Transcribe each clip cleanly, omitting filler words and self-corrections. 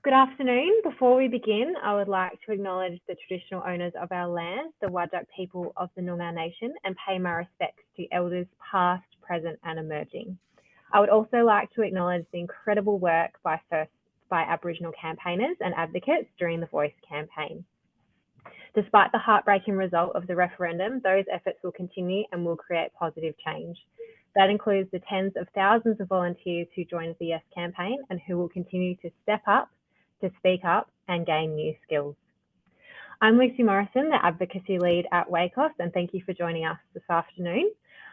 Good afternoon. Before we begin, I would like to acknowledge the traditional owners of our land, the Whadjuk people of the Noongar Nation, and pay my respects to elders past, present and emerging. I would also like to acknowledge the incredible work by Aboriginal campaigners and advocates during the Voice campaign. Despite the heartbreaking result of the referendum, those efforts will continue and will create positive change. That includes the tens of thousands of volunteers who joined the Yes campaign and who will continue to step up, to speak up and gain new skills. I'm Lucy Morrison, the Advocacy Lead at WACOS, and thank you for joining us this afternoon.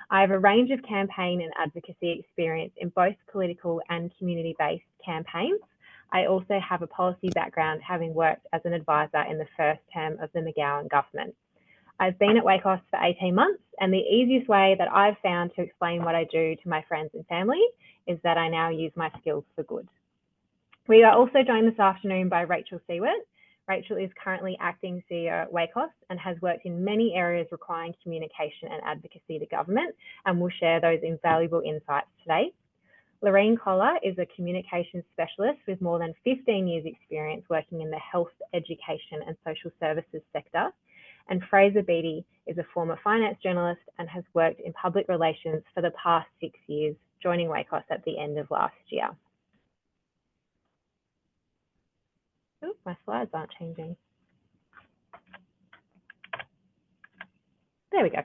I have a range of campaign and advocacy experience in both political and community-based campaigns. I also have a policy background, having worked as an advisor in the first term of the McGowan government. I've been at WACOS for 18 months, and the easiest way that I've found to explain what I do to my friends and family is that I now use my skills for good. We are also joined this afternoon by Rachel Seward. Rachel is currently acting CEO at WACOS and has worked in many areas requiring communication and advocacy to government, and will share those invaluable insights today. Lorraine Collar is a communications specialist with more than 15 years experience working in the health, education and social services sector. And Fraser Beattie is a former finance journalist and has worked in public relations for the past 6 years, joining WACOS at the end of last year. Oh, my slides aren't changing. There we go.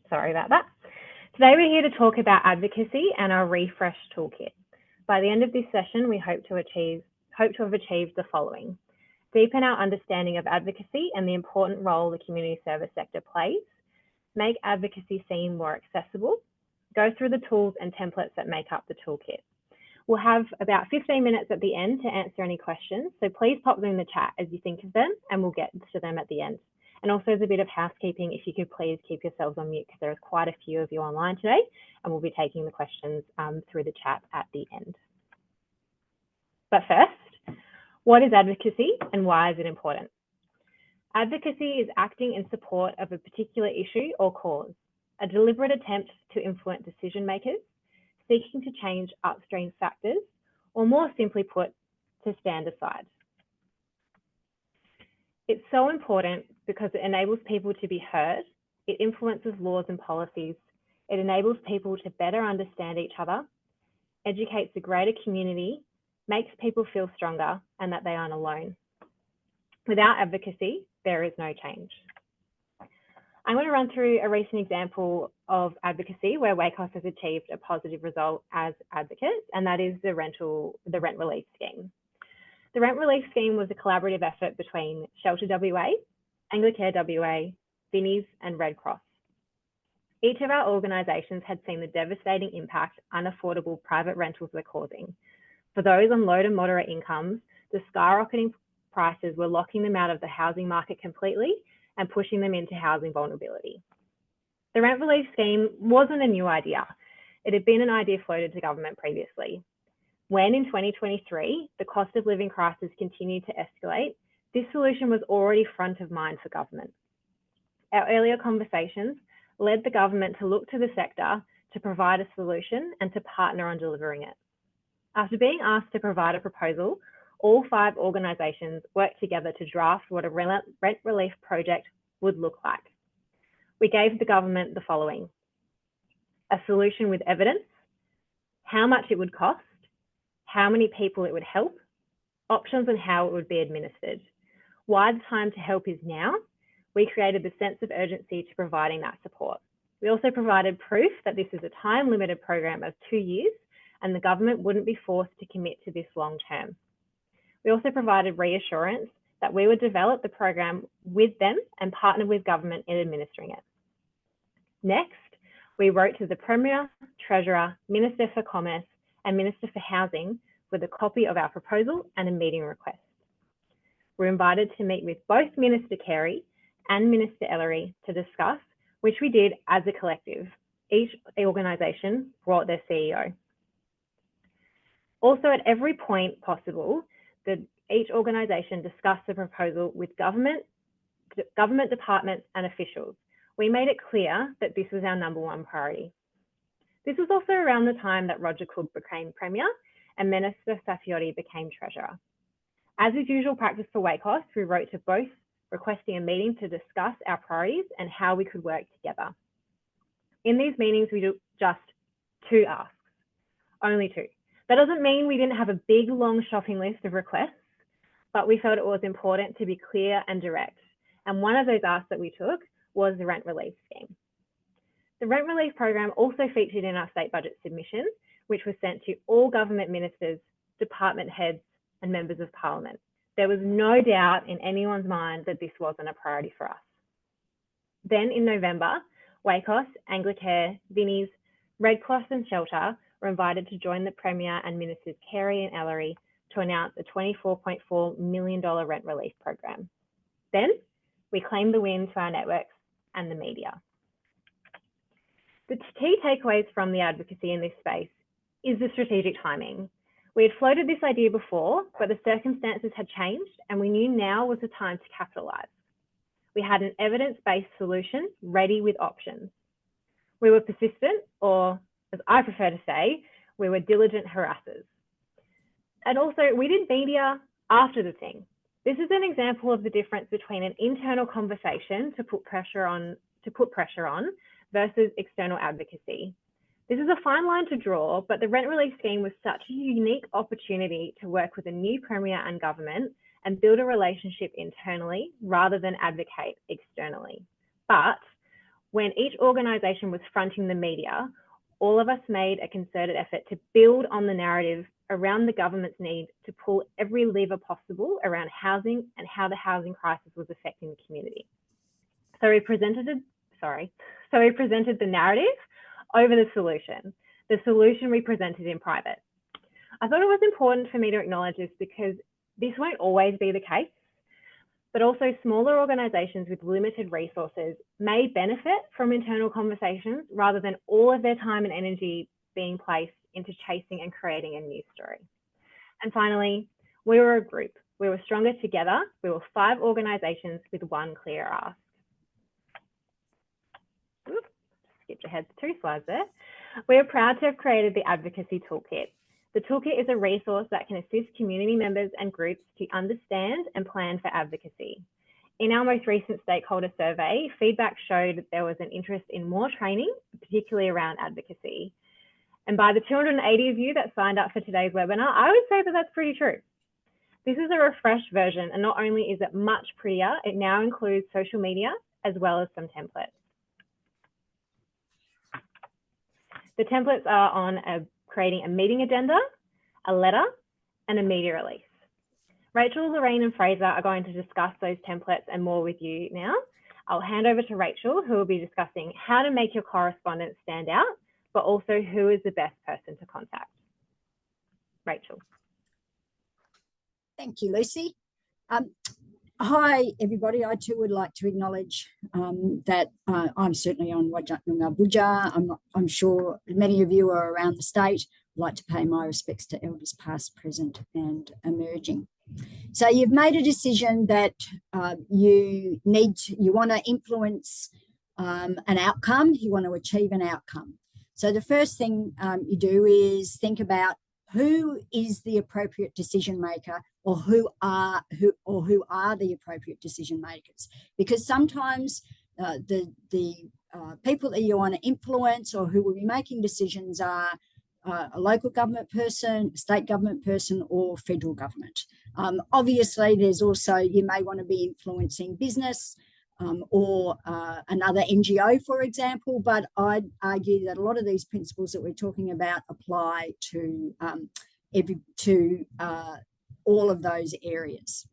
Sorry about that. Today we're here to talk about advocacy and our refresh toolkit. By the end of this session, we hope to have achieved the following: deepen our understanding of advocacy and the important role the community service sector plays, make advocacy seem more accessible, go through the tools and templates that make up the toolkit. We'll have about 15 minutes at the end to answer any questions, so please pop them in the chat as you think of them and we'll get to them at the end. And also as a bit of housekeeping, if you could please keep yourselves on mute because there is quite a few of you online today, and we'll be taking the questions through the chat at the end. But first, what is advocacy and why is it important? Advocacy is acting in support of a particular issue or cause, a deliberate attempt to influence decision makers, seeking to change upstream factors, or more simply put, to stand aside. It's so important because it enables people to be heard, it influences laws and policies, it enables people to better understand each other, educates the greater community, makes people feel stronger and that they aren't alone. Without advocacy, there is no change. I'm going to run through a recent example of advocacy where WACOS has achieved a positive result as advocates, and that is the rent relief scheme. The rent relief scheme was a collaborative effort between Shelter WA, Anglicare WA, Vinnie's and Red Cross. Each of our organisations had seen the devastating impact unaffordable private rentals were causing. For those on low to moderate incomes, the skyrocketing prices were locking them out of the housing market completely and pushing them into housing vulnerability. The rent relief scheme wasn't a new idea. It had been an idea floated to government previously. When in 2023, the cost of living crisis continued to escalate, this solution was already front of mind for government. Our earlier conversations led the government to look to the sector to provide a solution and to partner on delivering it. After being asked to provide a proposal, all 5 organisations worked together to draft what a rent relief project would look like. We gave the government the following: a solution with evidence, how much it would cost, how many people it would help, options on how it would be administered. Why the time to help is now. We created the sense of urgency to providing that support. We also provided proof that this is a time-limited program of 2 years and the government wouldn't be forced to commit to this long term. We also provided reassurance that we would develop the program with them and partner with government in administering it. Next, we wrote to the Premier, Treasurer, Minister for Commerce and Minister for Housing with a copy of our proposal and a meeting request. We're invited to meet with both Minister Carey and Minister Ellery to discuss, which we did as a collective. Each organisation brought their CEO. Also, at every point possible, each organisation discussed the proposal with government departments and officials. We made it clear that this was our #1 priority. This was also around the time that Roger Cook became Premier and Minister Saffioti became Treasurer. As is usual practice for WACOS, we wrote to both requesting a meeting to discuss our priorities and how we could work together. In these meetings, we do just 2 asks, only 2. That doesn't mean we didn't have a big, long shopping list of requests, but we felt it was important to be clear and direct. And one of those asks that we took was the rent relief scheme. The rent relief program also featured in our state budget submission, which was sent to all government ministers, department heads, and members of parliament. There was no doubt in anyone's mind that this wasn't a priority for us. Then in November, WACOS, Anglicare, Vinnie's, Red Cross and Shelter were invited to join the Premier and Ministers Carey and Ellery to announce a $24.4 million rent relief program. Then we claimed the win to our networks and the media. The key takeaways from the advocacy in this space is the strategic timing. We had floated this idea before, but the circumstances had changed and we knew now was the time to capitalise. We had an evidence-based solution ready with options. We were persistent, or as I prefer to say, we were diligent harassers. And also we did media after the thing. This is an example of the difference between an internal conversation to put pressure on versus external advocacy. This is a fine line to draw, but the rent relief scheme was such a unique opportunity to work with a new Premier and government and build a relationship internally rather than advocate externally. But when each organisation was fronting the media, all of us made a concerted effort to build on the narrative around the government's need to pull every lever possible around housing and how the housing crisis was affecting the community. So we presented the narrative over the solution. The solution we presented in private. I thought it was important for me to acknowledge this because this won't always be the case, but also smaller organisations with limited resources may benefit from internal conversations rather than all of their time and energy being placed into chasing and creating a news story. And finally, we were a group. We were stronger together. We were 5 organisations with one clear ask. Oops, skipped ahead 2 slides there. We are proud to have created the Advocacy Toolkit. The toolkit is a resource that can assist community members and groups to understand and plan for advocacy. In our most recent stakeholder survey, feedback showed that there was an interest in more training, particularly around advocacy. And by the 280 of you that signed up for today's webinar, I would say that that's pretty true. This is a refreshed version, and not only is it much prettier, it now includes social media as well as some templates. The templates are on creating a meeting agenda, a letter, and a media release. Rachel, Lorraine, and Fraser are going to discuss those templates and more with you now. I'll hand over to Rachel, who will be discussing how to make your correspondence stand out, but also who is the best person to contact. Rachel. Thank you, Lucy. Hi, everybody. I too would like to acknowledge that I'm certainly on Whadjuk Noongar Boodja. I'm sure many of you are around the state. I'd like to pay my respects to elders past, present, and emerging. So you've made a decision that you want to influence an outcome. You want to achieve an outcome. So the first thing you do is think about who is the appropriate decision maker, or who are the appropriate decision makers, because sometimes the people that you want to influence or who will be making decisions are a local government person, a state government person, or federal government. Obviously, there's also, you may want to be influencing business or another NGO, for example, but I'd argue that a lot of these principles that we're talking about apply to all of those areas.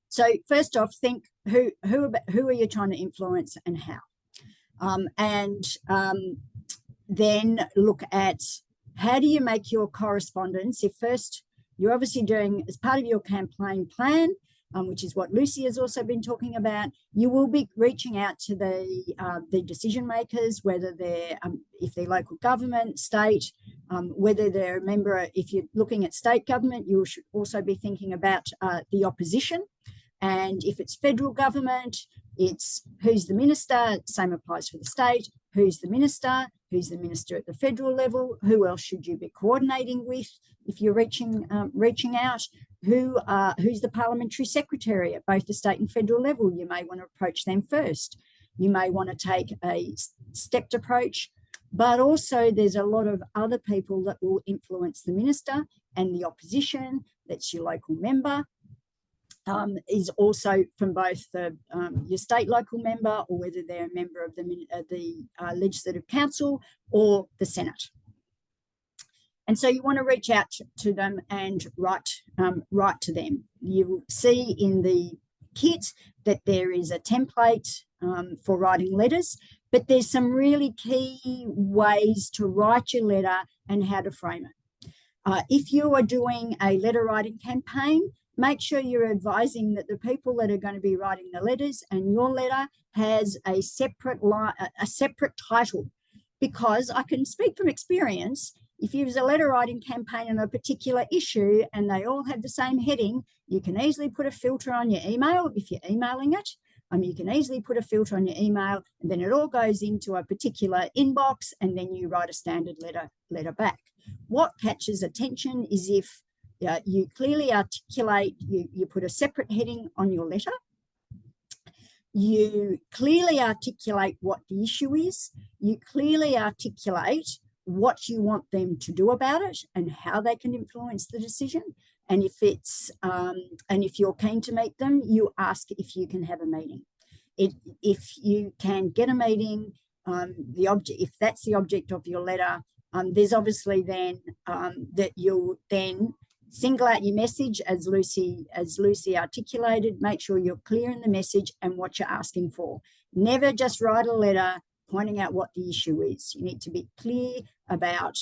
So first off, think who are you trying to influence and how, then look at how do you make your correspondence. If first you're obviously doing as part of your campaign plan, which is what Lucy has also been talking about, you will be reaching out to the decision makers, whether they're if they're local government, state, whether they're a member. If you're looking at state government, you should also be thinking about the opposition. And if it's federal government, it's who's the minister. Same applies for the state. Who's the minister? who's the minister at the federal level, who else should you be coordinating with if you're reaching out, who's the parliamentary secretary at both the state and federal level. You may want to approach them first. You may want to take a stepped approach, but also there's a lot of other people that will influence the minister, and the opposition, that's your local member, is also from both your state local member, or whether they're a member of the Legislative Council or the Senate. And so you want to reach out to them and write to them. You will see in the kit that there is a template for writing letters, but there's some really key ways to write your letter and how to frame it. If you are doing a letter writing campaign, make sure you're advising that the people that are going to be writing the letters and your letter has a separate title, because I can speak from experience. If you use a letter writing campaign on a particular issue and they all have the same heading, you can easily put a filter on your email if you're emailing it. You can easily put a filter on your email, and then it all goes into a particular inbox, and then you write a standard letter back. What catches attention is if you clearly articulate, you put a separate heading on your letter, you clearly articulate what the issue is, you clearly articulate what you want them to do about it and how they can influence the decision. And if it's and if you're keen to meet them, you ask if you can have a meeting. If you can get a meeting, if that's the object of your letter, there's obviously then that you'll then single out your message, as Lucy articulated. Make sure you're clear in the message and what you're asking for. Never just write a letter pointing out what the issue is. You need to be clear about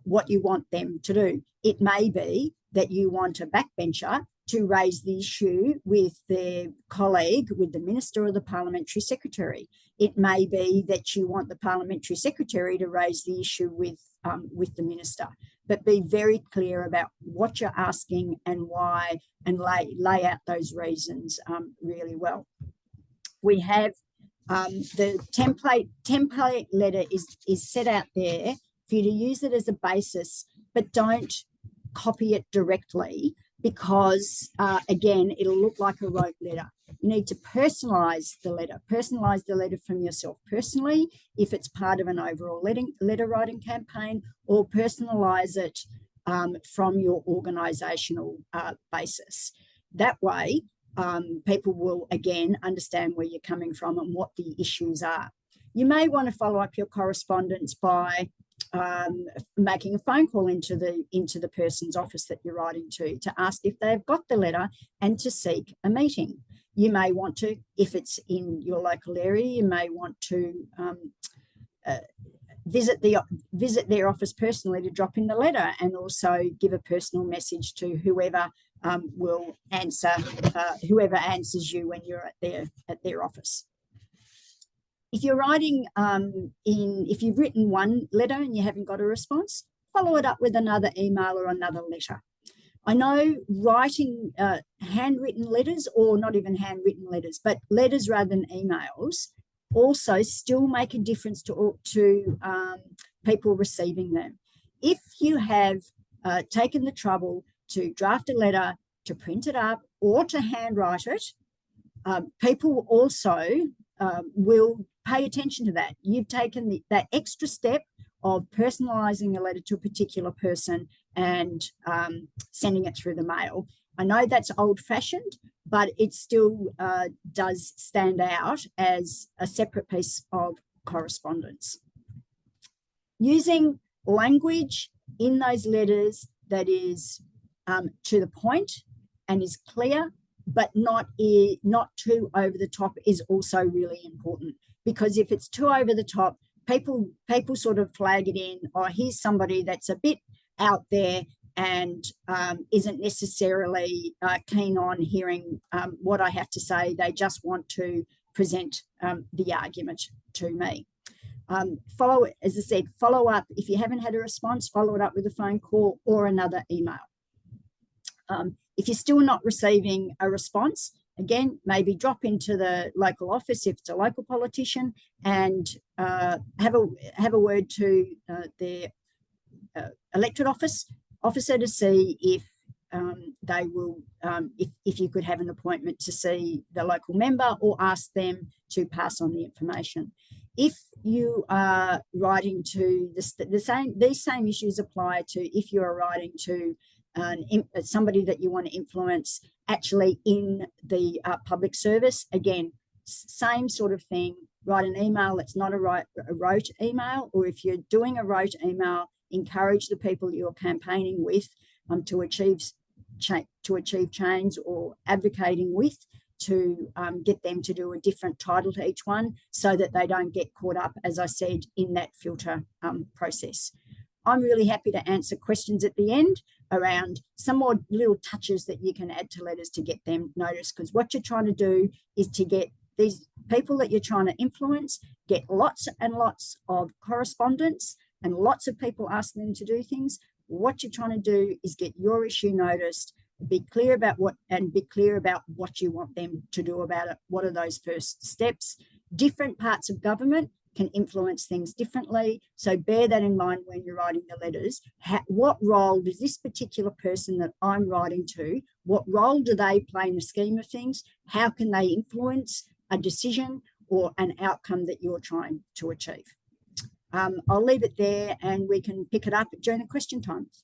what you want them to do. It may be that you want a backbencher to raise the issue with their colleague, with the minister or the parliamentary secretary. It may be that you want the parliamentary secretary to raise the issue with the minister. But be very clear about what you're asking and why, and lay out those reasons really well. We have the template letter is set out there for you to use it as a basis, but don't copy it directly, because again, it'll look like a rote letter. You need to personalize the letter from yourself personally if it's part of an overall letter writing campaign, or personalize it from your organizational basis. That way, people will again understand where you're coming from and what the issues are. You may want to follow up your correspondence by making a phone call into the person's office that you're writing to ask if they've got the letter and to seek a meeting. You may want to, if it's in your local area, you may want to visit their office personally to drop in the letter, and also give a personal message to whoever will answer, whoever answers you when you're at their office. If you're writing if you've written one letter and you haven't got a response, follow it up with another email or another letter. I know writing handwritten letters, or not even handwritten letters, but letters rather than emails, also still make a difference to people receiving them. If you have taken the trouble to draft a letter, to print it up, or to handwrite it, people also will pay attention to that. You've taken that extra step of personalising a letter to a particular person and sending it through the mail. I know that's old-fashioned, but it still does stand out as a separate piece of correspondence. Using language in those letters that is to the point and is clear, but not too over the top, is also really important. Because if it's too over the top, people sort of flag it in, or here's somebody that's a bit out there and isn't necessarily keen on hearing what I have to say. They just want to present the argument to me. As I said, follow up. If you haven't had a response, follow it up with a phone call or another email. If you're still not receiving a response, again, maybe drop into the local office if it's a local politician and have a word to their elected officer to see if they will, if you could have an appointment to see the local member or ask them to pass on the information. If you are writing to these same issues apply to if you are writing to somebody that you want to influence actually in the public service. Again, same sort of thing. Write an email that's not a rote email, or if you're doing a rote email, encourage the people you're campaigning with to achieve change, or advocating with to get them to do a different title to each one so that they don't get caught up, as I said, in that filter process. I'm really happy to answer questions at the end around some more little touches that you can add to letters to get them noticed, because what you're trying to do is to get these people that you're trying to influence get lots and lots of correspondence and lots of people asking them to do things. What you're trying to do is get your issue noticed, be clear about what you want them to do about it. What are those first steps? Different parts of government can influence things differently. So bear that in mind when you're writing the letters. What role does this particular person that I'm writing to, what role do they play in the scheme of things? How can they influence a decision or an outcome that you're trying to achieve? I'll leave it there and we can pick it up during the question times.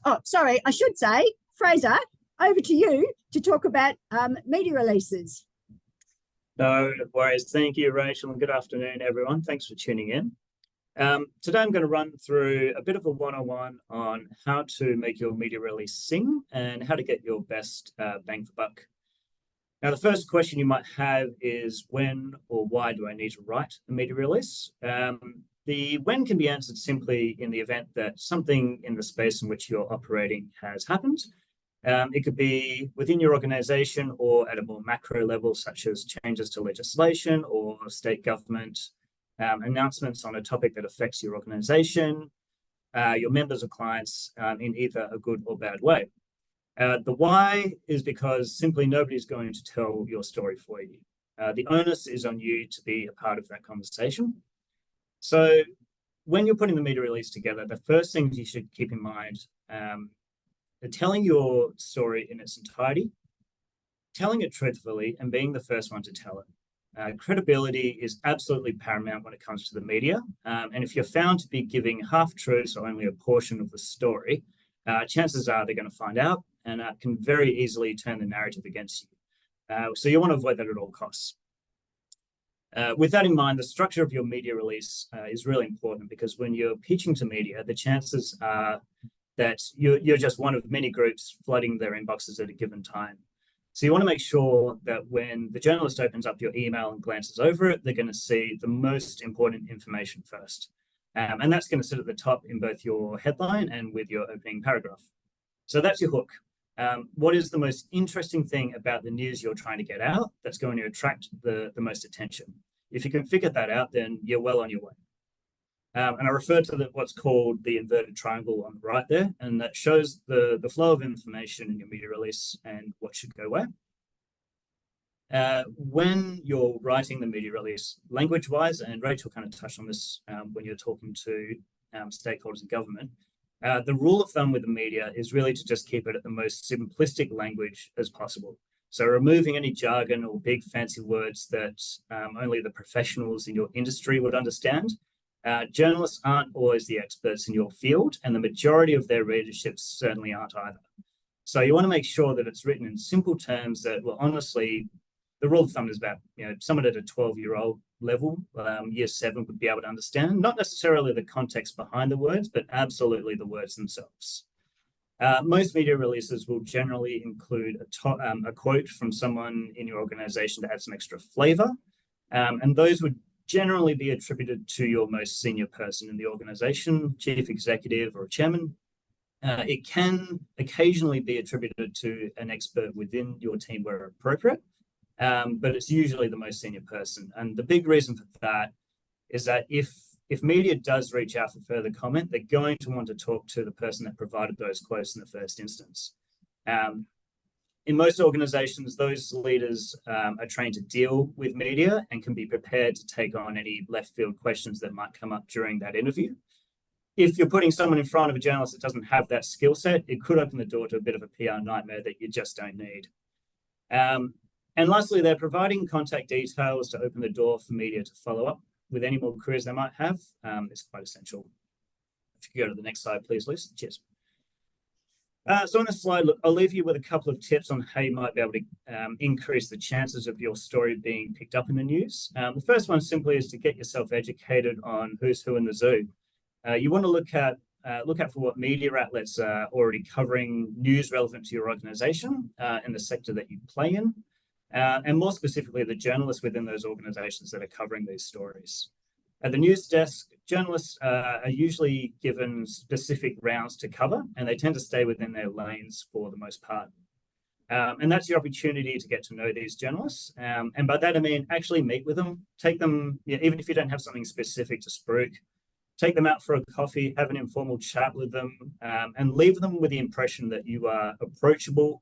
Oh, sorry, I should say, Fraser, over to you to talk about media releases. No worries. Thank you, Rachel, and good afternoon, everyone. Thanks for tuning in. Today, I'm going to run through a bit of a one-on-one on how to make your media release sing and how to get your best bang for buck. Now, the first question you might have is when or why do I need to write a media release? The when can be answered simply in the event that something in the space in which you're operating has happened. It could be within your organization or at a more macro level, such as changes to legislation or state government, announcements on a topic that affects your organization, your members or clients in either a good or bad way. The why is because simply nobody's going to tell your story for you. The onus is on you to be a part of that conversation. So when you're putting the media release together, the first things you should keep in mind are telling your story in its entirety, telling it truthfully, and being the first one to tell it. Credibility is absolutely paramount when it comes to the media. And if you're found to be giving half-truths or only a portion of the story, chances are they're going to find out and can very easily turn the narrative against you. So you want to avoid that at all costs. With that in mind, the structure of your media release is really important, because when you're pitching to media, the chances are that you're just one of many groups flooding their inboxes at a given time. So you want to make sure that when the journalist opens up your email and glances over it, they're going to see the most important information first. And that's going to sit at the top in both your headline and with your opening paragraph. So that's your hook. What is the most interesting thing about the news you're trying to get out that's going to attract the most attention? If you can figure that out, then you're well on your way. And I refer to what's called the inverted triangle on the right there, and that shows the flow of information in your media release and what should go where. When you're writing the media release, language-wise, and Rachel kind of touched on this when you're talking to stakeholders in government, the rule of thumb with the media is really to just keep it at the most simplistic language as possible. So removing any jargon or big fancy words that only the professionals in your industry would understand. Journalists aren't always the experts in your field, and the majority of their readerships certainly aren't either. So you want to make sure that it's written in simple terms that, well, honestly, the rule of thumb is about, someone at a 12-year-old level, year 7 would be able to understand, not necessarily the context behind the words, but absolutely the words themselves. Most media releases will generally include a quote from someone in your organization to add some extra flavor, and those would generally be attributed to your most senior person in the organization, chief executive or chairman. It can occasionally be attributed to an expert within your team where appropriate, but it's usually the most senior person. And the big reason for that is that if media does reach out for further comment, they're going to want to talk to the person that provided those quotes in the first instance. In most organizations, those leaders are trained to deal with media and can be prepared to take on any left field questions that might come up during that interview. If you're putting someone in front of a journalist that doesn't have that skill set, it could open the door to a bit of a PR nightmare that you just don't need. And lastly, they're providing contact details to open the door for media to follow up with any more queries they might have. It's quite essential. If you go to the next slide, please, Liz. Cheers. So on this slide, look, I'll leave you with a couple of tips on how you might be able to increase the chances of your story being picked up in the news. The first one simply is to get yourself educated on who's who in the zoo. You want to look out for what media outlets are already covering news relevant to your organization and the sector that you play in, and more specifically, the journalists within those organizations that are covering these stories. At the news desk, journalists are usually given specific rounds to cover, and they tend to stay within their lanes for the most part. And that's your opportunity to get to know these journalists. And by that, I mean, actually meet with them, take them, even if you don't have something specific to spruik, take them out for a coffee, have an informal chat with them, and leave them with the impression that you are approachable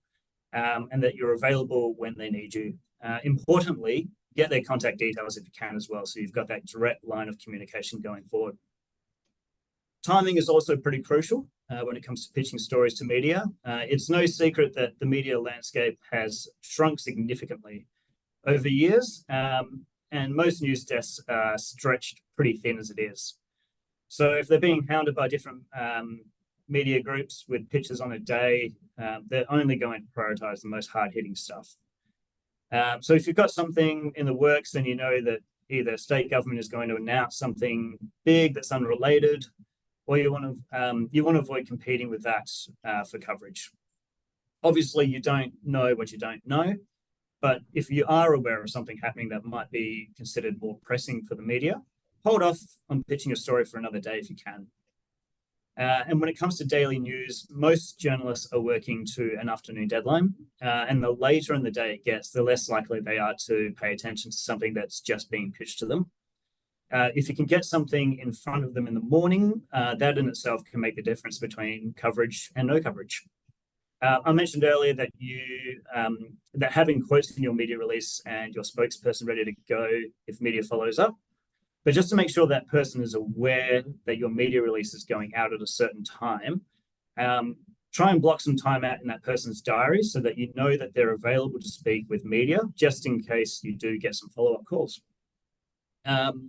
and that you're available when they need you. Importantly, get their contact details if you can as well, so you've got that direct line of communication going forward. Timing is also pretty crucial when it comes to pitching stories to media. It's no secret that the media landscape has shrunk significantly over years, and most news desks are stretched pretty thin as it is. So if they're being hounded by different media groups with pitches on a day, they're only going to prioritize the most hard-hitting stuff. So if you've got something in the works, then you know that either state government is going to announce something big that's unrelated, or you want to avoid competing with that for coverage. Obviously, you don't know what you don't know, but if you are aware of something happening that might be considered more pressing for the media, hold off on pitching a story for another day if you can. And when it comes to daily news, most journalists are working to an afternoon deadline. And the later in the day it gets, the less likely they are to pay attention to something that's just being pitched to them. If you can get something in front of them in the morning, that in itself can make the difference between coverage and no coverage. I mentioned earlier that that having quotes in your media release and your spokesperson ready to go if media follows up. But just to make sure that person is aware that your media release is going out at a certain time, try and block some time out in that person's diary so that you know that they're available to speak with media, just in case you do get some follow-up calls.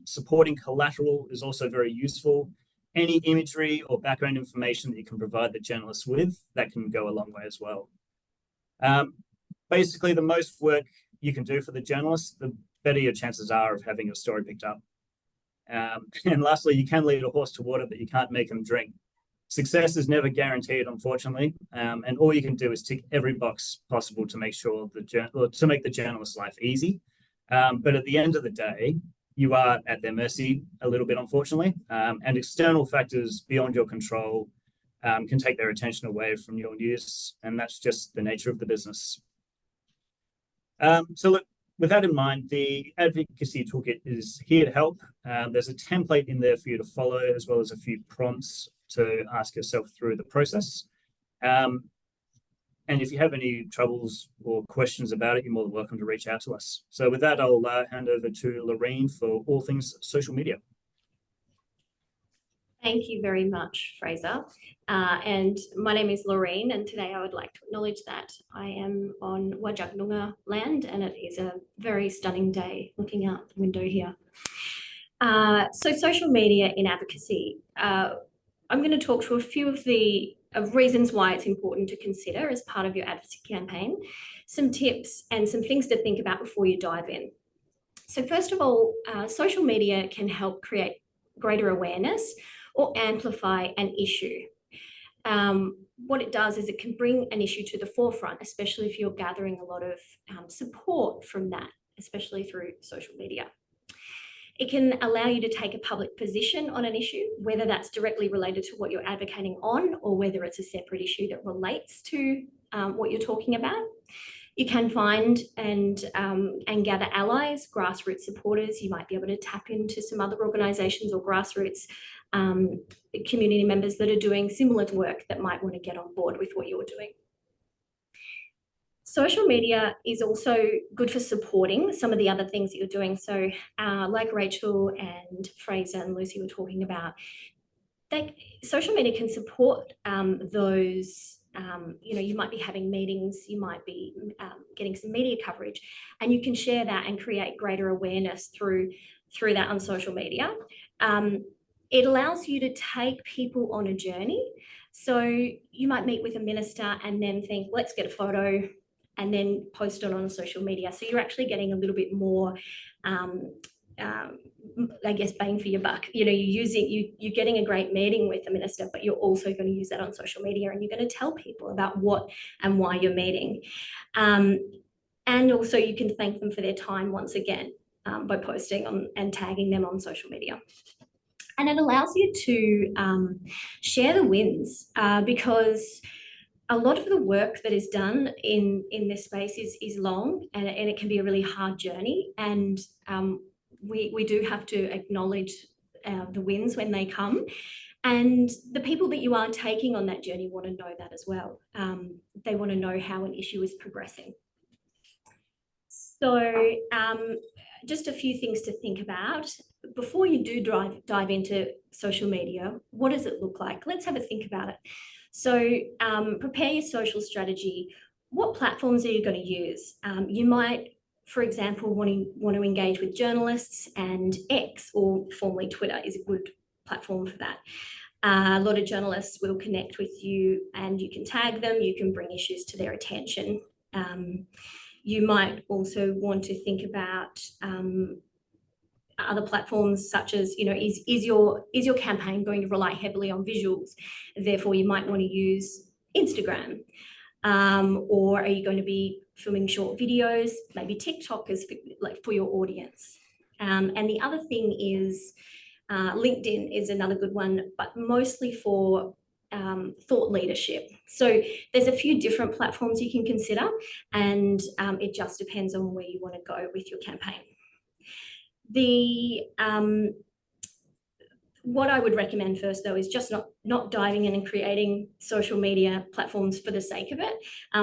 Supporting collateral is also very useful. Any imagery or background information that you can provide the journalists with, that can go a long way as well. Basically, the most work you can do for the journalist, the better your chances are of having your story picked up. And lastly, you can lead a horse to water, but you can't make them drink. Success is never guaranteed, unfortunately, and all you can do is tick every box possible to make sure to make the journalist's life easy. But at the end of the day, you are at their mercy a little bit, unfortunately, and external factors beyond your control can take their attention away from your news, and that's just the nature of the business. So look, with that in mind, the Advocacy Toolkit is here to help. There's a template in there for you to follow, as well as a few prompts to ask yourself through the process. And if you have any troubles or questions about it, you're more than welcome to reach out to us. So with that, I'll hand over to Lorraine for all things social media. Thank you very much, Fraser. And my name is Lorraine, and today I would like to acknowledge that I am on Whadjuk Noongar land, and it is a very stunning day looking out the window here. So social media in advocacy. I'm going to talk to a few of the reasons why it's important to consider as part of your advocacy campaign, some tips and some things to think about before you dive in. So first of all, social media can help create greater awareness or amplify an issue. What it does is it can bring an issue to the forefront, especially if you're gathering a lot of support from that, especially through social media. It can allow you to take a public position on an issue, whether that's directly related to what you're advocating on or whether it's a separate issue that relates to what you're talking about. You can find and gather allies, grassroots supporters. You might be able to tap into some other organisations or grassroots community members that are doing similar work that might want to get on board with what you're doing. Social media is also good for supporting some of the other things that you're doing. So like Rachel and Fraser and Lucy were talking about, social media can support those, you might be having meetings, you might be getting some media coverage, and you can share that and create greater awareness through that on social media. It allows you to take people on a journey. So you might meet with a minister and then think, let's get a photo, and then post it on social media. So you're actually getting a little bit more, I guess, bang for your buck. You're getting a great meeting with the minister, but you're also going to use that on social media, and you're going to tell people about what and why you're meeting. And also you can thank them for their time once again by posting on and tagging them on social media. And it allows you to share the wins because a lot of the work that is done in this space is long, and it can be a really hard journey. And we do have to acknowledge the wins when they come. And the people that you are taking on that journey want to know that as well. They want to know how an issue is progressing. So just a few things to think about. Before you do dive into social media, what does it look like? Let's have a think about it. So prepare your social strategy. What platforms are you going to use? You might, for example, want to engage with journalists, and X, or formerly Twitter, is a good platform for that. A lot of journalists will connect with you and you can tag them, you can bring issues to their attention. You might also want to think about other platforms such as, is your campaign going to rely heavily on visuals? Therefore, you might want to use Instagram. Or are you going to be filming short videos? Maybe TikTok is for your audience. And the other thing is LinkedIn is another good one, but mostly for thought leadership. So there's a few different platforms you can consider, and it just depends on where you want to go with your campaign. What I would recommend first, though, is just not diving in and creating social media platforms for the sake of it,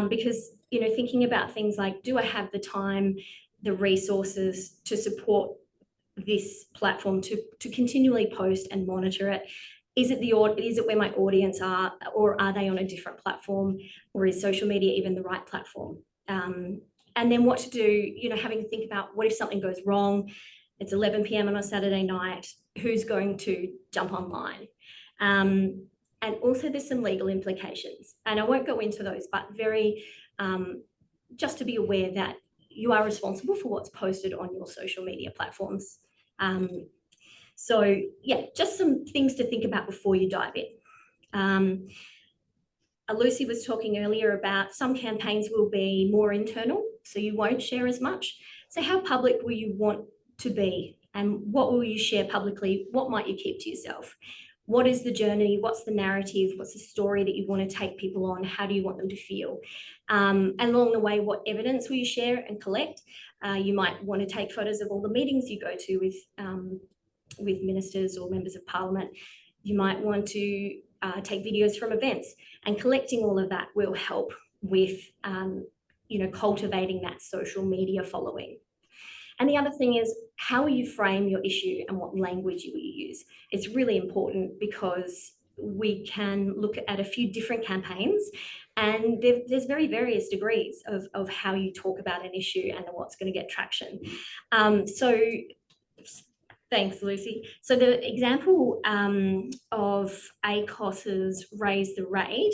because thinking about things like, do I have the time, the resources to support this platform to continually post and monitor it? Is it where my audience are, or are they on a different platform, or is social media even the right platform? And then what to do, having to think about, what if something goes wrong? It's 11 p.m. on a Saturday night. Who's going to jump online? And also there's some legal implications, and I won't go into those, but just to be aware that you are responsible for what's posted on your social media platforms. So yeah, just some things to think about before you dive in. Lucy was talking earlier about some campaigns will be more internal, so you won't share as much. So how public will you want to be, and what will you share publicly? What might you keep to yourself? What is the journey? What's the narrative? What's the story that you want to take people on? How do you want them to feel? And along the way, what evidence will you share and collect? You might want to take photos of all the meetings you go to with ministers or members of parliament. You might want to take videos from events, and collecting all of that will help with cultivating that social media following. And the other thing is, how will you frame your issue and what language you will use? It's really important, because we can look at a few different campaigns, and there's very various degrees of how you talk about an issue and what's going to get traction. So thanks, Lucy. So the example of ACOS's Raise the Rate,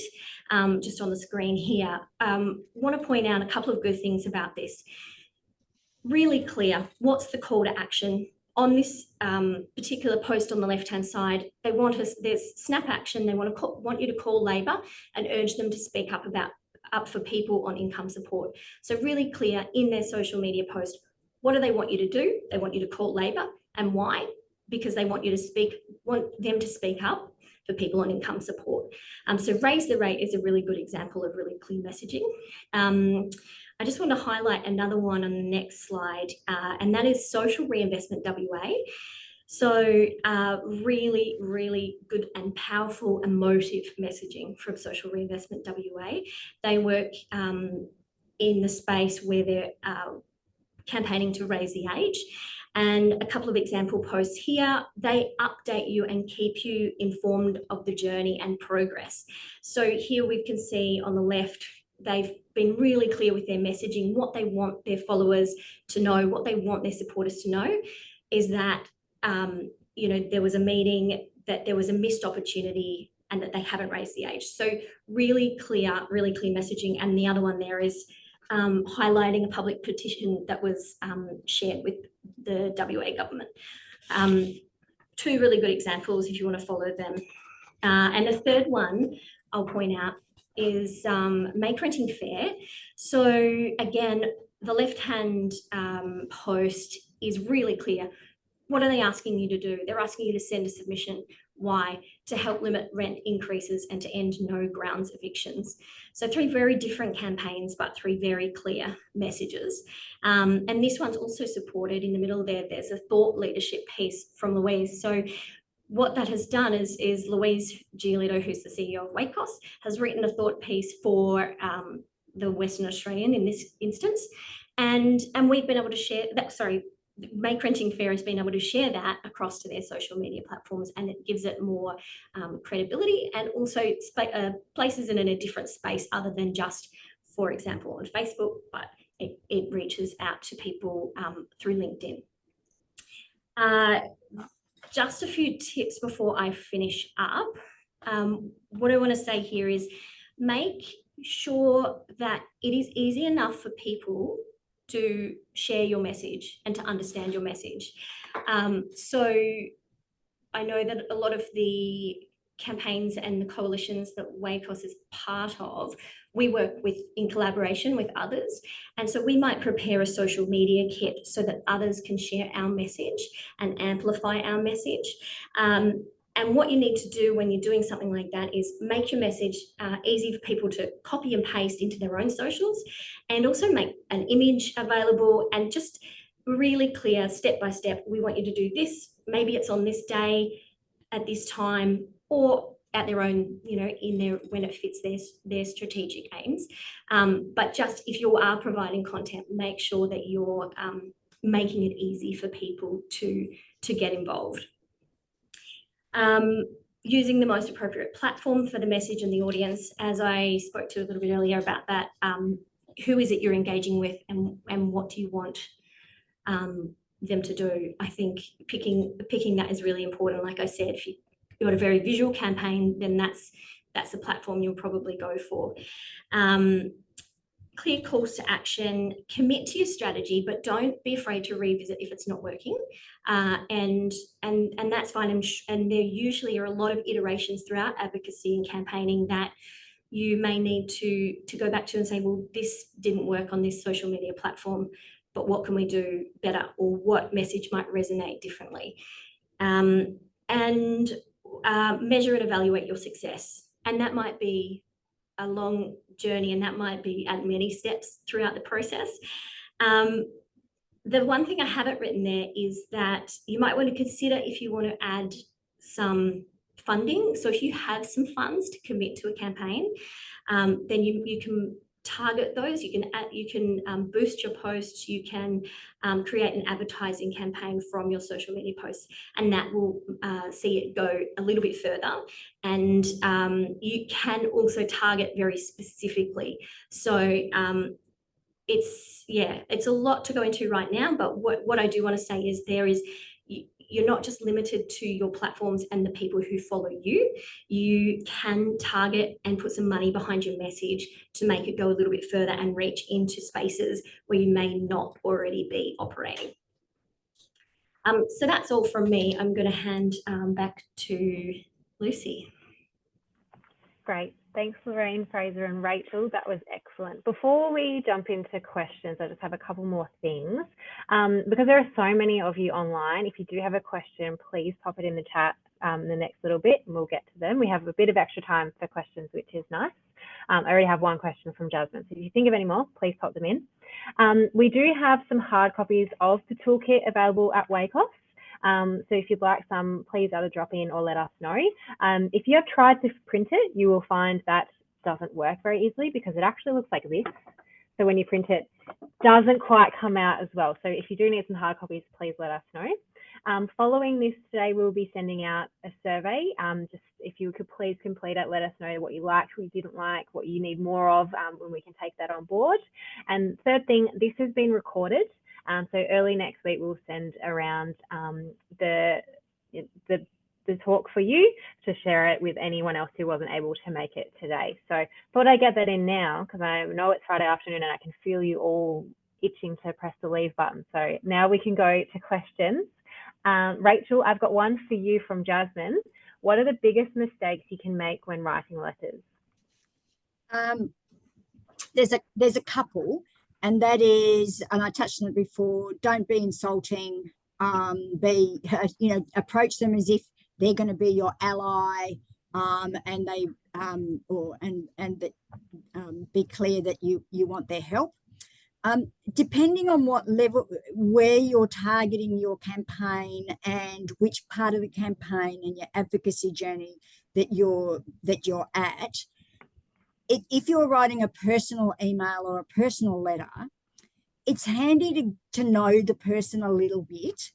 just on the screen here, want to point out a couple of good things about this. Really clear, what's the call to action? On this particular post on the left-hand side, they want us, there's snap action, they want you to call Labor and urge them to speak up for people on income support. So really clear in their social media post, what do they want you to do? They want you to call Labor, and why? Because they want them to speak up for people on income support. So Raise the Rate is a really good example of really clear messaging. I just want to highlight another one on the next slide, and that is Social Reinvestment WA. So really, really good and powerful emotive messaging from Social Reinvestment WA. They work in the space where they're campaigning to raise the age. And a couple of example posts here, they update you and keep you informed of the journey and progress. So here we can see on the left, they've been really clear with their messaging, what they want their followers to know, what they want their supporters to know is that, you know, there was a meeting, that there was a missed opportunity and that they haven't raised the age. So really clear messaging. And the other one there is highlighting a public petition that was shared with the WA government. Two really good examples if you want to follow them. And the third one I'll point out is Make Renting Fair. So again, the left-hand post is really clear. What are they asking you to do? They're asking you to send a submission. Why? To help limit rent increases and to end no grounds evictions. So 3 very different campaigns, but 3 very clear messages. And this one's also supported in the middle there. There's a thought leadership piece from Louise. So what that has done is Louise Giolito, who's the CEO of WACOS, has written a thought piece for the Western Australian in this instance. And we've been able to share that, Make Renting Fair has been able to share that across to their social media platforms, and it gives it more credibility and also places it in a different space other than just, for example, on Facebook, but it reaches out to people through LinkedIn. Just a few tips before I finish up. What I want to say here is make sure that it is easy enough for people to share your message and to understand your message. So I know that a lot of the campaigns and the coalitions that WACOS is part of, we work with in collaboration with others. And so we might prepare a social media kit so that others can share our message and amplify our message. And what you need to do when you're doing something like that is make your message easy for people to copy and paste into their own socials, and also make an image available and just really clear step by step. We want you to do this. Maybe it's on this day at this time, or at their own, you know, in their, when it fits their strategic aims. But just if you are providing content, make sure that you're making it easy for people to get involved. Using the most appropriate platform for the message and the audience, as I spoke to a little bit earlier about that, who is it you're engaging with, and what do you want them to do? I think picking that is really important. Like I said, if you've got a very visual campaign, then that's the platform you'll probably go for. Clear calls to action, commit to your strategy, but don't be afraid to revisit if it's not working. And that's fine. And there usually are a lot of iterations throughout advocacy and campaigning that you may need to go back to and say, well, this didn't work on this social media platform, but what can we do better, or what message might resonate differently? And measure and evaluate your success. And that might be a long journey, and that might be at many steps throughout the process. The one thing I haven't written there is that you might want to consider if you want to add some funding. So if you have some funds to commit to a campaign, then you can target those. You can boost your posts. You can create an advertising campaign from your social media posts, and that will see it go a little bit further. And you can also target very specifically. So it's a lot to go into right now, but what I do want to say is you're not just limited to your platforms and the people who follow you. You can target and put some money behind your message to make it go a little bit further and reach into spaces where you may not already be operating. So that's all from me. I'm going to hand back to Lucy. Great. Thanks, Lorraine, Fraser and Rachel. That was excellent. Before we jump into questions, I just have a couple more things. Because there are so many of you online, if you do have a question, please pop it in the chat the next little bit and we'll get to them. We have a bit of extra time for questions, which is nice. I already have one question from Jasmine, so if you think of any more, please pop them in. We do have some hard copies of the toolkit available at WACOS. So if you'd like some, please either drop in or let us know. If you have tried to print it, you will find that doesn't work very easily because it actually looks like this. So when you print it, doesn't quite come out as well. So if you do need some hard copies, please let us know. Following this today, we'll be sending out a survey. Just if you could please complete it, let us know what you liked, what you didn't like, what you need more of, when we can take that on board. And third thing, this has been recorded. So early next week, we'll send around the talk for you to share it with anyone else who wasn't able to make it today. So thought I'd get that in now because I know it's Friday afternoon and I can feel you all itching to press the leave button. So now we can go to questions. Rachel, I've got one for you from Jasmine. What are the biggest mistakes you can make when writing letters? There's a couple, and that is, and I touched on it before, don't be insulting. Approach them as if they're going to be your ally, and they be clear that you want their help. Depending on what level, where you're targeting your campaign and which part of the campaign and your advocacy journey that you're at, if you're writing a personal email or a personal letter, it's handy to know the person a little bit.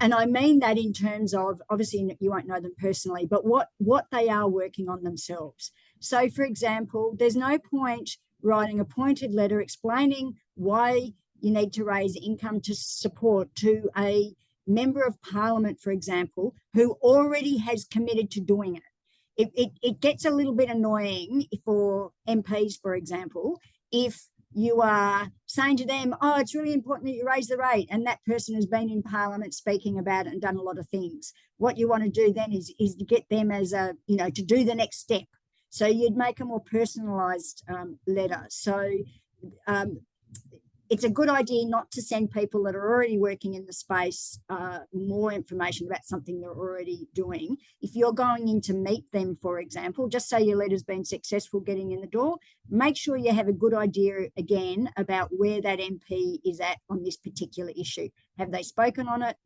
And I mean that in terms of, obviously you won't know them personally, but what they are working on themselves. So for example, there's no point writing a pointed letter explaining why you need to raise income to support to a member of parliament, for example, who already has committed to doing it. It gets a little bit annoying for MPs, for example, if you are saying to them, oh, it's really important that you raise the rate, and that person has been in parliament speaking about it and done a lot of things. What you want to do then is to get them as to do the next step. So you'd make a more personalised letter. So it's a good idea not to send people that are already working in the space more information about something they're already doing. If you're going in to meet them, for example, just say your letter's been successful getting in the door, make sure you have a good idea again about where that MP is at on this particular issue. Have they spoken on it?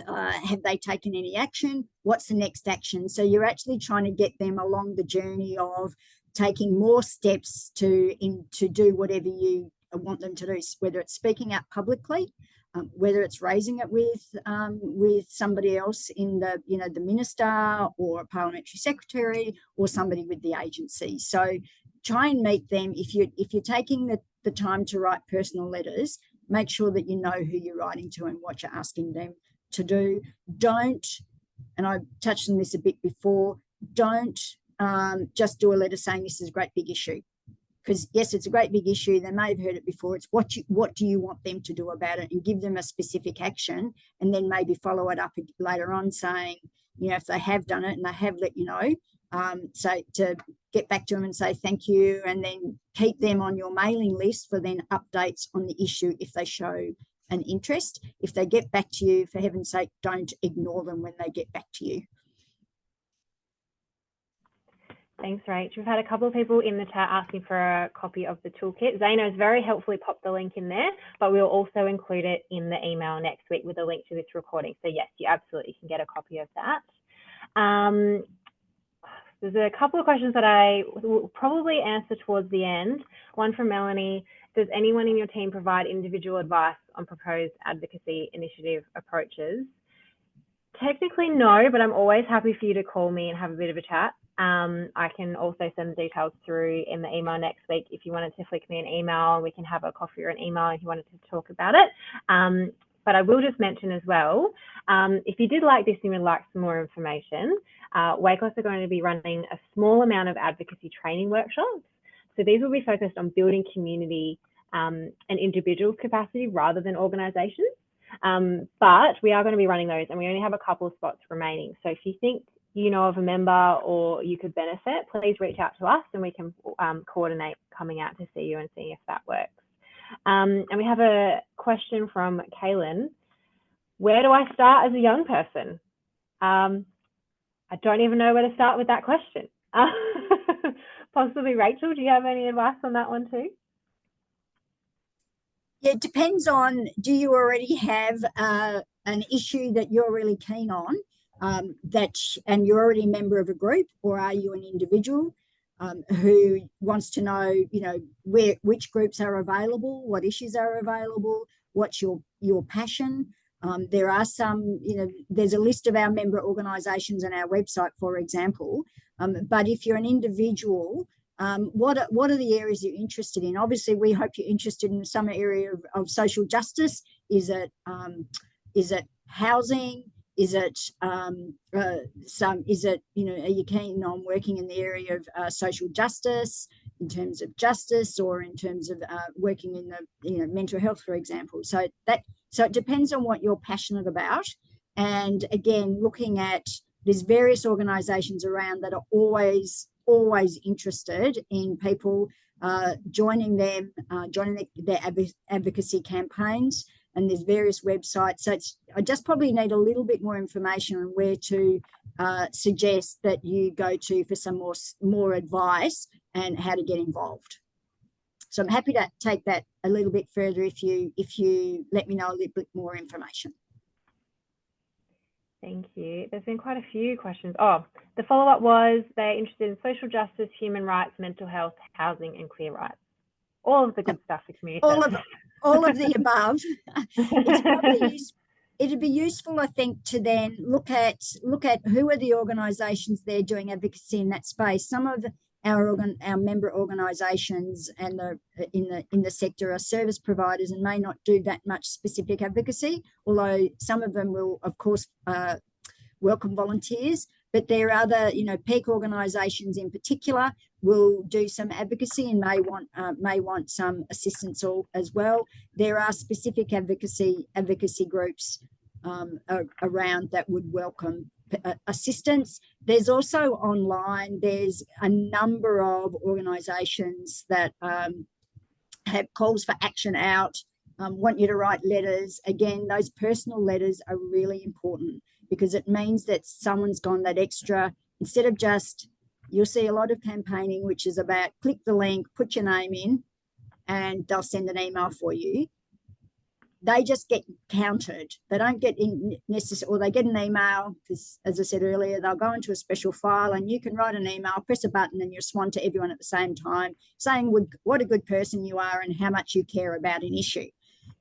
Have they taken any action? What's the next action? So you're actually trying to get them along the journey of taking more steps to do whatever you want them to do, whether it's speaking out publicly, whether it's raising it with somebody else in the minister or a parliamentary secretary or somebody with the agency. So try and meet them. If you're taking the time to write personal letters, make sure that you know who you're writing to and what you're asking them to do. Don't, and I touched on this a bit before, don't just do a letter saying this is a great big issue, because yes, it's a great big issue. They may have heard it before. It's what do you want them to do about it, and give them a specific action, and then maybe follow it up later on saying, if they have done it and they have let you know, so to get back to them and say thank you, and then keep them on your mailing list for then updates on the issue if they show an interest. If they get back to you, for heaven's sake, don't ignore them when they get back to you. Thanks, Rach. We've had a couple of people in the chat asking for a copy of the toolkit. Zaino has very helpfully popped the link in there, but we'll also include it in the email next week with a link to this recording. So yes, you absolutely can get a copy of that. There's a couple of questions that I will probably answer towards the end. One from Melanie. Does anyone in your team provide individual advice on proposed advocacy initiative approaches? Technically, no, but I'm always happy for you to call me and have a bit of a chat. I can also send the details through in the email next week if you wanted to flick me an email, and we can have a coffee or an email if you wanted to talk about it. But I will just mention as well, if you did like this and would like some more information, Wakeless are going to be running a small amount of advocacy training workshops. So these will be focused on building community and individual capacity rather than organisations. But we are going to be running those, and we only have a couple of spots remaining. So if you think you know of a member or you could benefit, please reach out to us and we can coordinate coming out to see you and seeing if that works. And we have a question from Kaylin. Where do I start as a young person? I don't even know where to start with that question. Possibly Rachel, do you have any advice on that one too? Yeah, it depends on, do you already have an issue that you're really keen on, and you're already a member of a group, or are you an individual who wants to know, which groups are available, what issues are available, what's your passion. There are some, there's a list of our member organisations on our website, for example. But if you're an individual, what are the areas you're interested in? Obviously, we hope you're interested in some area of social justice. Is it housing? Is it are you keen on working in the area of social justice, in terms of justice, or in terms of working in the mental health, for example? So it depends on what you're passionate about. And again, looking at, there's various organisations around that are always interested in people joining their advocacy campaigns. And there's various websites. So I just probably need a little bit more information on where to suggest that you go to for some more advice and how to get involved. So I'm happy to take that a little bit further if you let me know a little bit more information. Thank you. There's been quite a few questions. Oh, the follow-up was they're interested in social justice, human rights, mental health, housing, and queer rights. All of the good stuff for community service. All of the above. It'd be useful, I think, to then look at who are the organisations there doing advocacy in that space. Some of our member organisations and in the sector are service providers and may not do that much specific advocacy, although some of them will, of course, welcome volunteers. But there are other, peak organisations in particular will do some advocacy and may want some assistance as well. There are specific advocacy groups around that would welcome assistance. There's also online, there's a number of organisations that have calls for action out, want you to write letters. Again, those personal letters are really important because it means that someone's gone that extra, instead of just, you'll see a lot of campaigning which is about click the link, put your name in, and they'll send an email for you. They just get counted. They don't get in necessarily, or they get an email, because as I said earlier, they'll go into a special file and you can write an email, press a button, and you respond to everyone at the same time, saying what a good person you are and how much you care about an issue.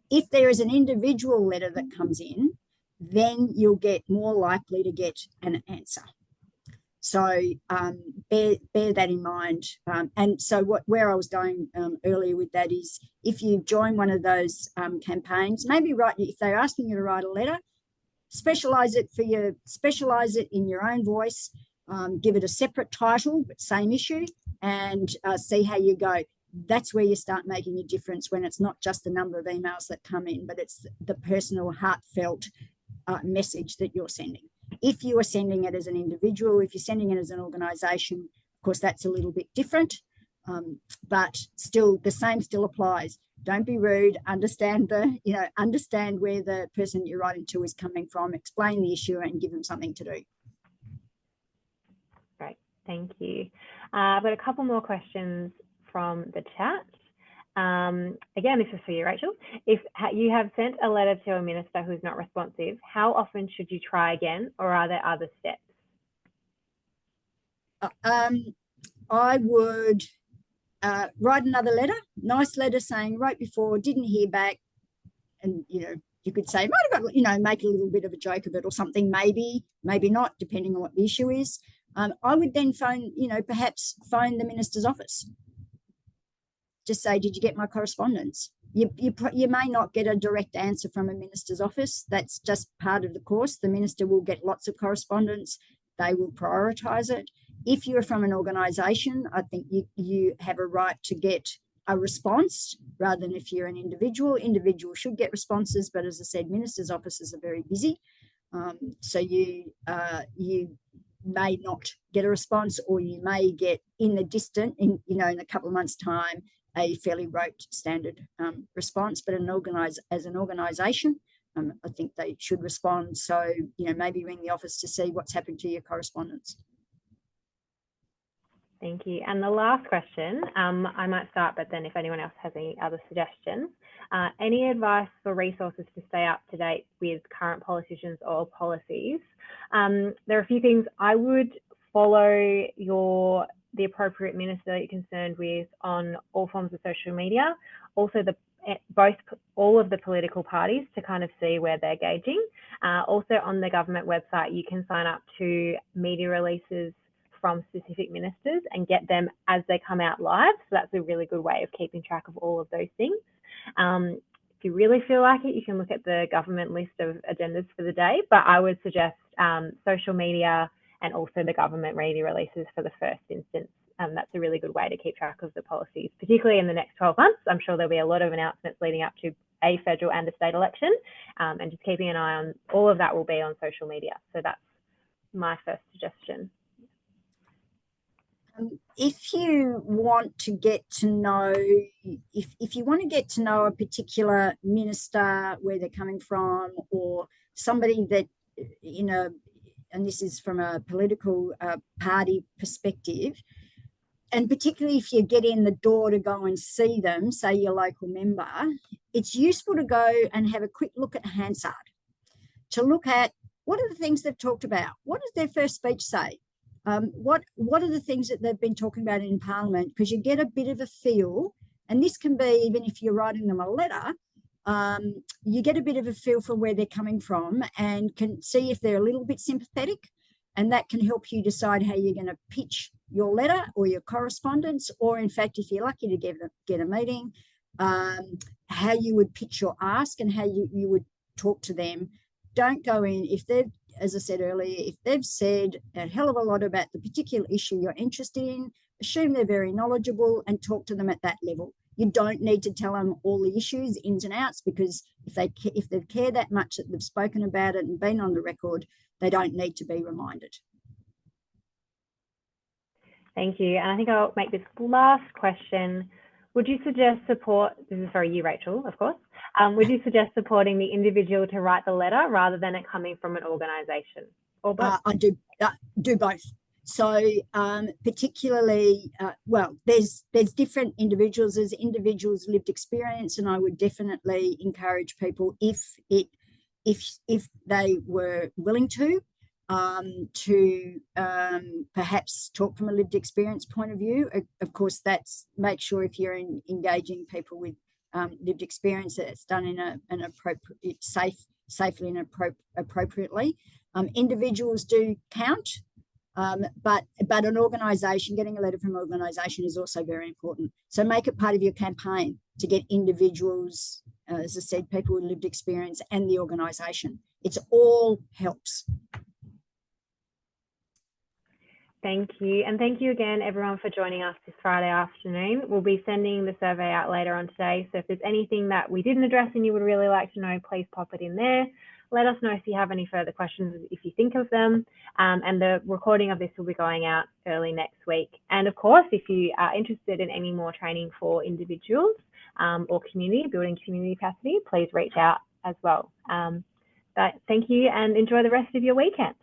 If there is an individual letter that comes in, then you'll get more likely to get an answer. So bear that in mind. And so where I was going earlier with that is, if you join one of those campaigns, maybe if they're asking you to write a letter, specialise it in your own voice, give it a separate title, but same issue, and see how you go. That's where you start making a difference, when it's not just the number of emails that come in, but it's the personal, heartfelt message that you're sending. If you are sending it as an individual, if you're sending it as an organisation, of course, that's a little bit different, but still the same still applies. Don't be rude. Understand understand where the person you're writing to is coming from. Explain the issue and give them something to do. Great, thank you. I've got a couple more questions from the chat. Again, this is for you, Rachel. If you have sent a letter to a minister who's not responsive, how often should you try again, or are there other steps? I would write another letter, nice letter saying, wrote before, didn't hear back, and you could say, might have got, make a little bit of a joke of it or something, maybe not, depending on what the issue is. I would then phone, perhaps phone the minister's office. Just say, did you get my correspondence? You may not get a direct answer from a minister's office. That's just part of the course. The minister will get lots of correspondence. They will prioritise it. If you're from an organisation, I think you have a right to get a response, rather than if you're an individual. Individuals should get responses, but as I said, ministers' offices are very busy. So you may not get a response, or you may get in the distant, in a couple of months' time, a fairly rote standard response. But as an organisation, I think they should respond. So, maybe ring the office to see what's happened to your correspondence. Thank you. And the last question, I might start, but then if anyone else has any other suggestions, any advice for resources to stay up to date with current politicians or policies? There are a few things. I would follow the appropriate minister that you're concerned with on all forms of social media. Also, all of the political parties to kind of see where they're gauging. Also on the government website, you can sign up to media releases from specific ministers and get them as they come out live. So that's a really good way of keeping track of all of those things. If you really feel like it, you can look at the government list of agendas for the day, but I would suggest social media and also the government media releases for the first instance. That's a really good way to keep track of the policies, particularly in the next 12 months. I'm sure there'll be a lot of announcements leading up to a federal and a state election, and just keeping an eye on all of that will be on social media. So that's my first suggestion. If you want to get to know, if you want to get to know a particular minister, where they're coming from, or somebody that, you know, and this is from a political party perspective, and particularly if you get in the door to go and see them, say your local member, it's useful to go and have a quick look at Hansard, to look at what are the things they've talked about, what does their first speech say, what are the things that they've been talking about in Parliament, because you get a bit of a feel, and this can be even if you're writing them a letter, you get a bit of a feel for where they're coming from and can see if they're a little bit sympathetic, and that can help you decide how you're going to pitch your letter or your correspondence, or in fact, if you're lucky to get a meeting, how you would pitch your ask and how you would talk to them. Don't go in, if they've, as I said earlier, if they've said a hell of a lot about the particular issue you're interested in, assume they're very knowledgeable and talk to them at that level. You don't need to tell them all the issues, ins and outs, because if they care that much that they've spoken about it and been on the record, they don't need to be reminded. Thank you. And I think I'll make this last question. Would you suggest support, this is for you, Rachel, of course, would you suggest supporting the individual to write the letter rather than it coming from an organisation? Or both? I do both. So particularly, well, there's different individuals, there's individuals' lived experience, and I would definitely encourage people, if they were willing to perhaps talk from a lived experience point of view. Of course, that's, make sure if you're engaging people with lived experience, that it's done in an appropriate, safely and appropriately. Individuals do count, but an organisation, getting a letter from an organisation is also very important. So make it part of your campaign to get individuals, as I said, people with lived experience and the organisation. It's all helps. Thank you. And thank you again, everyone, for joining us this Friday afternoon. We'll be sending the survey out later on today. So if there's anything that we didn't address and you would really like to know, please pop it in there. Let us know if you have any further questions, if you think of them. And the recording of this will be going out early next week. And of course, if you are interested in any more training for individuals or community, building community capacity, please reach out as well. But thank you and enjoy the rest of your weekend.